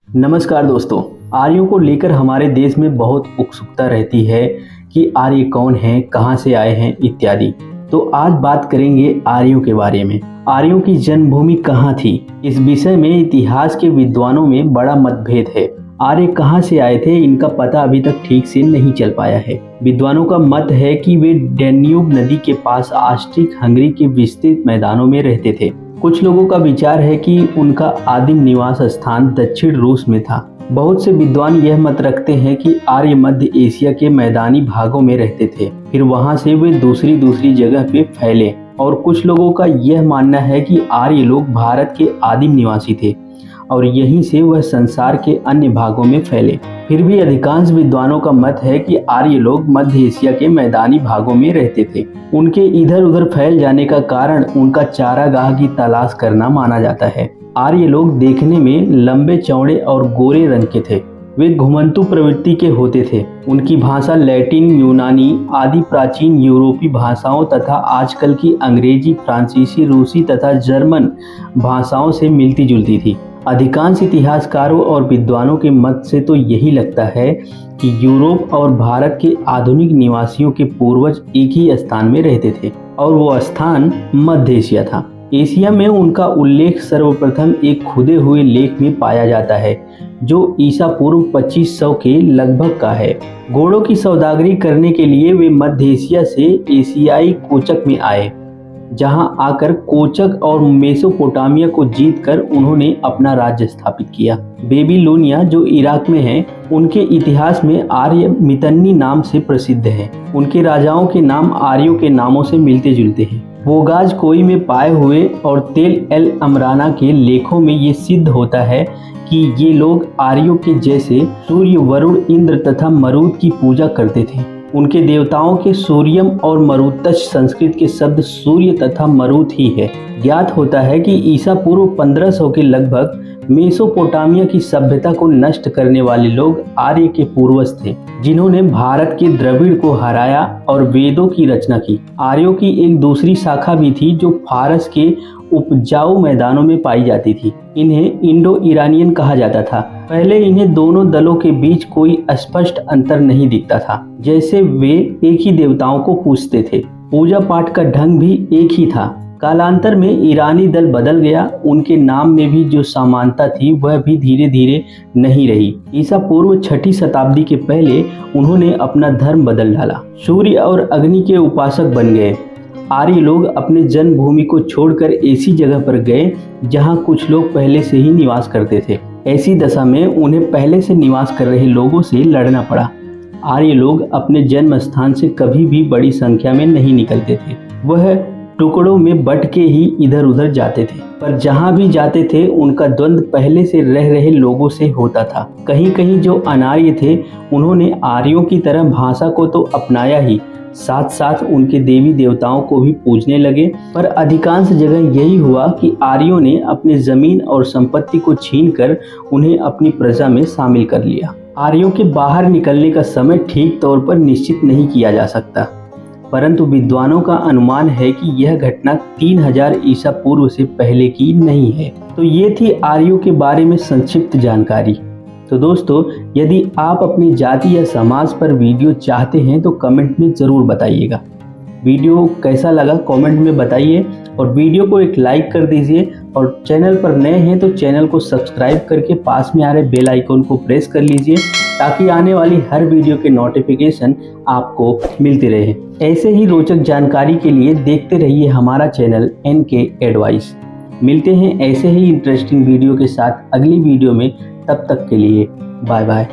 नमस्कार दोस्तों। आर्यों को लेकर हमारे देश में बहुत उत्सुकता रहती है कि आर्य कौन हैं, कहां से आए हैं इत्यादि। तो आज बात करेंगे आर्यों के बारे में। आर्यों की जन्मभूमि कहां थी, इस विषय में इतिहास के विद्वानों में बड़ा मतभेद है। आर्य कहां से आए थे, इनका पता अभी तक ठीक से नहीं चल पाया है। विद्वानों का मत है कि वे डैन्यूब नदी के पास ऑस्ट्रिक हंगरी के विस्तृत मैदानों में रहते थे। कुछ लोगों का विचार है कि उनका आदिम निवास स्थान दक्षिण रूस में था। बहुत से विद्वान यह मत रखते हैं कि आर्य मध्य एशिया के मैदानी भागों में रहते थे, फिर वहां से वे दूसरी जगह पे फैले। और कुछ लोगों का यह मानना है कि आर्य लोग भारत के आदिम निवासी थे और यहीं से वह संसार के अन्य भागों में फैले। फिर भी अधिकांश विद्वानों का मत है कि आर्य लोग मध्य एशिया के मैदानी भागों में रहते थे। उनके इधर उधर फैल जाने का कारण उनका चारागाह की तलाश करना माना जाता है। आर्य लोग देखने में लंबे चौड़े और गोरे रंग के थे। वे घुमंतु प्रवृत्ति के होते थे। उनकी भाषा लैटिन, यूनानी आदि प्राचीन यूरोपीय भाषाओं तथा आजकल की अंग्रेजी, फ्रांसीसी, रूसी तथा जर्मन भाषाओं से मिलती जुलती थी। अधिकांश इतिहासकारों और विद्वानों के मत से तो यही लगता है कि यूरोप और भारत के आधुनिक निवासियों के पूर्वज एक ही स्थान में रहते थे और वो स्थान मध्य एशिया था। एशिया में उनका उल्लेख सर्वप्रथम एक खुदे हुए लेख में पाया जाता है जो ईसा पूर्व 2500 के लगभग का है। घोड़ों की सौदागरी करने के लिए वे मध्य एशिया से एशियाई कोचक में आए, जहां आकर कोचक और मेसोपोटामिया को जीतकर उन्होंने अपना राज्य स्थापित किया। बेबीलोनिया जो इराक में है, उनके इतिहास में आर्य मितन्नी नाम से प्रसिद्ध है। उनके राजाओं के नाम आर्यों के नामों से मिलते जुलते हैं। बोगाज कोई में पाए हुए और तेल एल अमराना के लेखों में ये सिद्ध होता है कि ये लोग आर्यों के जैसे सूर्य, वरुण, इंद्र तथा मरुत की पूजा करते थे। उनके देवताओं के सूर्यम और मरुतश संस्कृत के शब्द सूर्य तथा मरुत ही है। ज्ञात होता है कि ईसा पूर्व 1500 के लगभग मेसोपोटामिया की सभ्यता को नष्ट करने वाले लोग आर्य के पूर्वज थे, जिन्होंने भारत के द्रविड़ को हराया और वेदों की रचना की। आर्यों की एक दूसरी शाखा भी थी जो फारस के उपजाऊ मैदानों में पाई जाती थी। इन्हें इंडो ईरानियन कहा जाता था। पहले इन्हें दोनों दलों के बीच कोई स्पष्ट अंतर नहीं दिखता था, जैसे वे एक ही देवताओं को पूजते थे। पूजा पाठ का ढंग भी एक ही था। कालांतर में ईरानी दल बदल गया। उनके नाम में भी जो समानता थी वह भी धीरे धीरे नहीं रही। ईसा पूर्व 6ठी शताब्दी के पहले उन्होंने अपना धर्म बदल डाला, सूर्य और अग्नि के उपासक बन गए। आर्य लोग अपने जन्मभूमि को छोड़कर ऐसी जगह पर गए जहां कुछ लोग पहले से ही निवास करते थे। ऐसी दशा में उन्हें पहले से निवास कर रहे लोगों से लड़ना पड़ा। आर्य लोग अपने जन्म स्थान से कभी भी बड़ी संख्या में नहीं निकलते थे। वह टुकड़ों में बट के ही इधर उधर जाते थे, पर जहां भी जाते थे उनका द्वंद्व पहले से रह रहे लोगों से होता था। कहीं कहीं जो अनार्य थे उन्होंने आर्यों की तरह भाषा को तो अपनाया ही, साथ साथ उनके देवी देवताओं को भी पूजने लगे। पर अधिकांश जगह यही हुआ कि आर्यों ने अपने जमीन और संपत्ति को छीनकर उन्हें अपनी प्रजा में शामिल कर लिया। आर्यों के बाहर निकलने का समय ठीक तौर पर निश्चित नहीं किया जा सकता, परंतु विद्वानों का अनुमान है कि यह घटना 3000 ईसा पूर्व से पहले की नहीं है। तो ये थी आर्यों के बारे में संक्षिप्त जानकारी। तो दोस्तों, यदि आप अपनी जाति या समाज पर वीडियो चाहते हैं तो कमेंट में ज़रूर बताइएगा। वीडियो कैसा लगा कमेंट में बताइए और वीडियो को एक लाइक कर दीजिए। और चैनल पर नए हैं तो चैनल को सब्सक्राइब करके पास में आ रहे बेल आइकन को प्रेस कर लीजिए, ताकि आने वाली हर वीडियो के नोटिफिकेशन आपको मिलते रहे। ऐसे ही रोचक जानकारी के लिए देखते रहिए हमारा चैनल NK एडवाइस। मिलते हैं ऐसे ही इंटरेस्टिंग वीडियो के साथ अगली वीडियो में। तब तक के लिए बाय बाय।